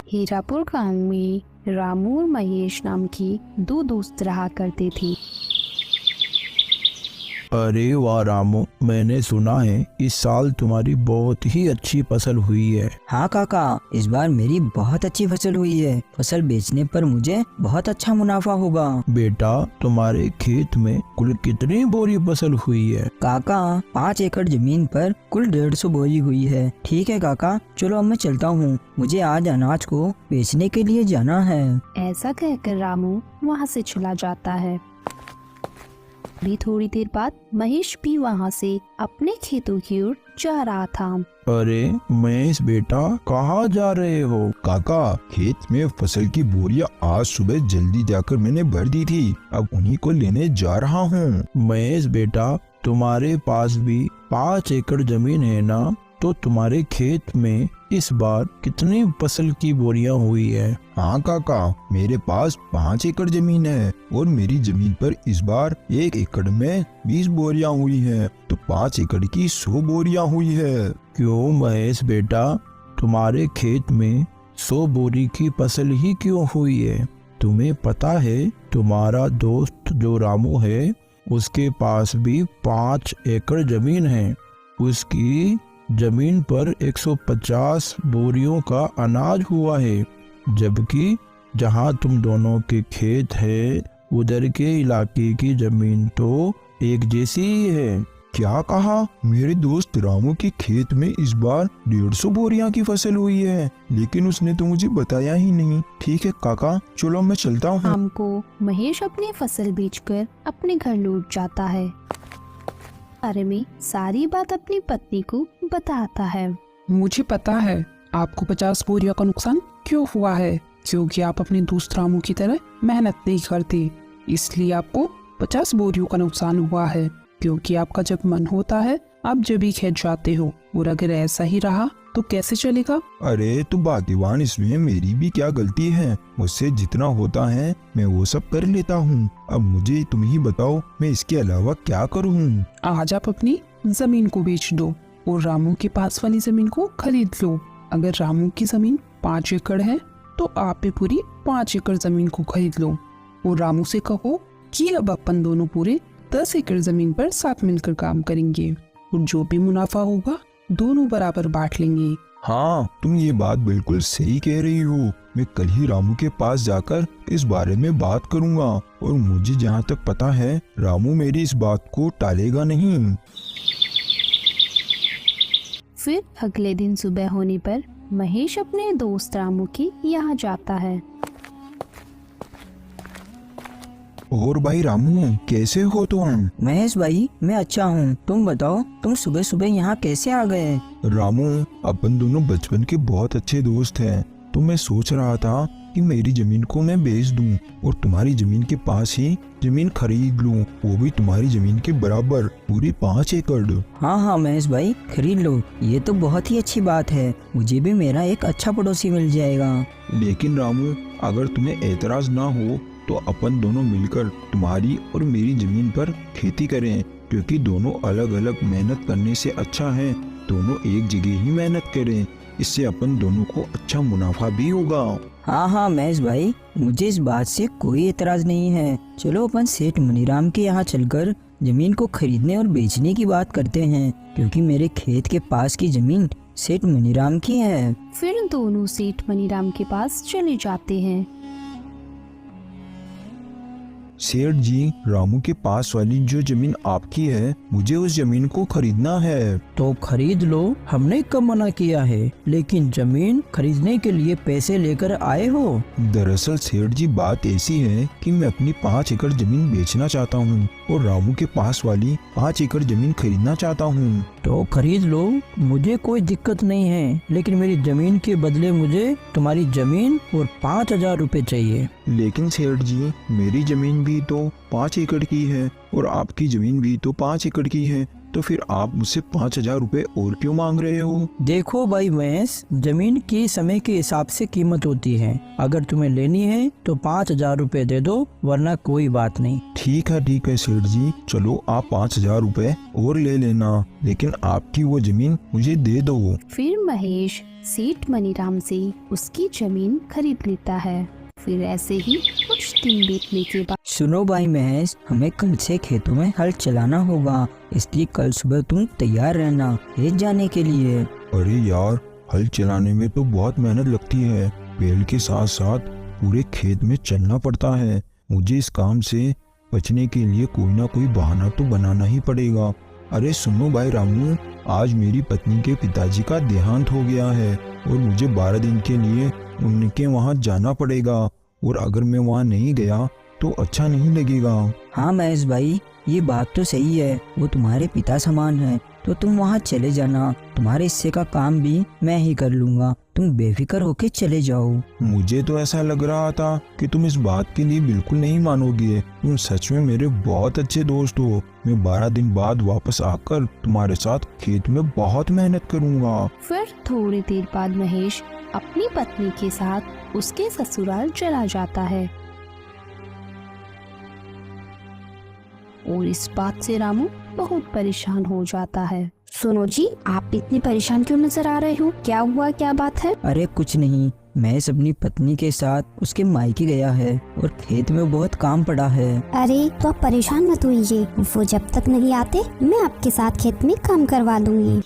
हीरापुर गांव में रामू और महेश नाम की दो दोस्त रहा करते थे। अरे वाह रामू, मैंने सुना है इस साल तुम्हारी बहुत ही अच्छी फसल हुई है। हाँ काका, इस बार मेरी बहुत अच्छी फसल हुई है। फसल बेचने पर मुझे बहुत अच्छा मुनाफा होगा। बेटा, तुम्हारे खेत में कुल कितनी बोरी फसल हुई है? काका, 5 एकड़ जमीन पर कुल 150 बोरी हुई है। ठीक है काका, चलो अब मैं चलता हूँ, मुझे आज अनाज को बेचने के लिए जाना है। ऐसा कहकर रामू वहाँ से चला जाता है। भी थोड़ी देर बाद महेश भी वहाँ से अपने खेतों की ओर जा रहा था। अरे महेश बेटा, कहाँ जा रहे हो? काका, खेत में फसल की बोरियां आज सुबह जल्दी जाकर मैंने भर दी थी, अब उन्हीं को लेने जा रहा हूँ। महेश बेटा, तुम्हारे पास भी 5 एकड़ जमीन है ना? तो तुम्हारे खेत में इस बार कितनी फसल की बोरियां हुई है? हाँ काका, मेरे पास 5 एकड़ जमीन है और मेरी जमीन पर इस बार 1 एकड़ में 20 बोरियां हुई है, तो 5 एकड़ की 100 बोरियां हुई है। क्यों महेश बेटा, तुम्हारे खेत में 100 बोरी की फसल ही क्यों हुई है? तुम्हें पता है तुम्हारा दोस्त जो रामू है, उसके पास भी 5 एकड़ जमीन है। उसकी जमीन पर 150 बोरियों का अनाज हुआ है, जबकि जहां तुम दोनों के खेत है उधर के इलाके की जमीन तो एक जैसी ही है। क्या कहा? मेरे दोस्त रामू के खेत में इस बार 150 बोरियां की फसल हुई है, लेकिन उसने तो मुझे बताया ही नहीं। ठीक है काका, चलो मैं चलता हूँ। शाम को महेश अपनी फसल बेचकर अपने घर लौट जाता है। बारे में सारी बात अपनी पत्नी को बताता है। मुझे पता है आपको 50 बोरियों का नुकसान क्यों हुआ है, क्योंकि आप अपने दोस्त रामू की तरह मेहनत नहीं करते, इसलिए आपको 50 बोरियों का नुकसान हुआ है। क्योंकि आपका जब मन होता है आप जब भी खेत जाते हो, और अगर ऐसा ही रहा तो कैसे चलेगा? अरे तू भाग्यवान, इसमें मेरी भी क्या गलती है? मुझसे जितना होता है मैं वो सब कर लेता हूँ। अब मुझे तुम ही बताओ, मैं इसके अलावा क्या करूँ? आज आप अपनी जमीन को बेच दो और रामू के पास वाली जमीन को खरीद लो। अगर रामू की जमीन 5 एकड़ है तो आप भी पूरी 5 एकड़ जमीन को खरीद लो और रामू से कहो कि अब अपन दोनों पूरे 10 एकड़ जमीन पर साथ मिलकर काम करेंगे और जो भी मुनाफा होगा दोनों बराबर बांट लेंगे। हाँ, तुम ये बात बिल्कुल सही कह रही हो। मैं कल ही रामू के पास जाकर इस बारे में बात करूँगा, और मुझे जहाँ तक पता है रामू मेरी इस बात को टालेगा नहीं। फिर अगले दिन सुबह होने पर महेश अपने दोस्त रामू के यहाँ जाता है। और भाई रामू, कैसे हो तुम? महेश भाई, मैं अच्छा हूँ, तुम बताओ, तुम सुबह सुबह यहाँ कैसे आ गए? रामू, अपन दोनों बचपन के बहुत अच्छे दोस्त हैं, तो मैं सोच रहा था कि मेरी जमीन को मैं बेच दूं और तुम्हारी जमीन के पास ही जमीन खरीद लूं, वो भी तुम्हारी जमीन के बराबर, पूरी 5 एकड़। हाँ हाँ महेश भाई, खरीद लो, ये तो बहुत ही अच्छी बात है, मुझे भी मेरा एक अच्छा पड़ोसी मिल जाएगा। लेकिन रामू, अगर तुम्हें ऐतराज ना हो तो अपन दोनों मिलकर तुम्हारी और मेरी जमीन पर खेती करें, क्योंकि दोनों अलग अलग मेहनत करने से अच्छा है दोनों एक जगह ही मेहनत करें, इससे अपन दोनों को अच्छा मुनाफा भी होगा। हाँ हाँ महेश भाई, मुझे इस बात से कोई एतराज नहीं है। चलो अपन सेठ मनीराम के यहाँ चलकर जमीन को खरीदने और बेचने की बात करते हैं, क्योंकि मेरे खेत के पास की जमीन सेठ मनीराम की है। फिर दोनों सेठ मनीराम के पास चले जाते हैं। सेठ जी, रामू के पास वाली जो जमीन आपकी है, मुझे उस जमीन को खरीदना है। तो खरीद लो, हमने कब मना किया है, लेकिन जमीन खरीदने के लिए पैसे लेकर आए हो? दरअसल सेठ जी, बात ऐसी है कि मैं अपनी 5 एकड़ जमीन बेचना चाहता हूँ और रामू के पास वाली 5 एकड़ जमीन खरीदना चाहता हूँ। तो खरीद लो, मुझे कोई दिक्कत नहीं है, लेकिन मेरी जमीन के बदले मुझे तुम्हारी जमीन और 5,000 रुपए चाहिए। लेकिन सेठ जी, मेरी जमीन भी तो 5 एकड़ की है और आपकी जमीन भी तो 5 एकड़ की है, तो फिर आप मुझसे 5,000 रुपए और क्यों मांग रहे हो? देखो भाई महेश, जमीन की समय के हिसाब से कीमत होती है। अगर तुम्हें लेनी है तो 5,000 रुपए दे दो, वरना कोई बात नहीं। ठीक है सेठ जी, चलो आप 5,000 रुपए और ले लेना, लेकिन आपकी वो जमीन मुझे दे दो। फिर महेश सेठ मनीराम से उसकी जमीन खरीद लेता है। फिर ऐसे ही कुछ दिन बीतने के बाद सुनो भाई महेश, हमें कल से खेतों में हल चलाना होगा, इसलिए कल सुबह तुम तैयार रहना खेत जाने के लिए। अरे यार, हल चलाने में तो बहुत मेहनत लगती है, बैल के साथ साथ पूरे खेत में चलना पड़ता है। मुझे इस काम से बचने के लिए कोई ना कोई बहाना तो बनाना ही पड़ेगा। अरे सुनो भाई रामू, आज मेरी पत्नी के पिताजी का देहांत हो गया है और मुझे 12 दिन के लिए उनके वहाँ जाना पड़ेगा, और अगर मैं वहाँ नहीं गया तो अच्छा नहीं लगेगा। हाँ महेश भाई, ये बात तो सही है, वो तुम्हारे पिता समान है, तो तुम वहाँ चले जाना, तुम्हारे हिस्से का काम भी मैं ही कर लूँगा, तुम बेफिक्र होके चले जाओ। मुझे तो ऐसा लग रहा था कि तुम इस बात के लिए बिल्कुल नहीं मानोगे। तुम सच में मेरे बहुत अच्छे दोस्त हो। मैं 12 दिन बाद वापस आकर तुम्हारे साथ खेत में बहुत मेहनत करूँगा। फिर थोड़ी देर बाद महेश अपनी पत्नी के साथ उसके ससुराल चला जाता है। और इस बात से रामू बहुत परेशान हो जाता है। सुनो जी, आप इतने परेशान क्यों नजर आ रहे हो? क्या हुआ, क्या बात है? अरे कुछ नहीं, महेश अपनी पत्नी के साथ उसके मायके गया है और खेत में बहुत काम पड़ा है। अरे तो आप परेशान मत होइए, वो जब तक नहीं आते मैं आपके साथ खेत में काम करवा दूंगी।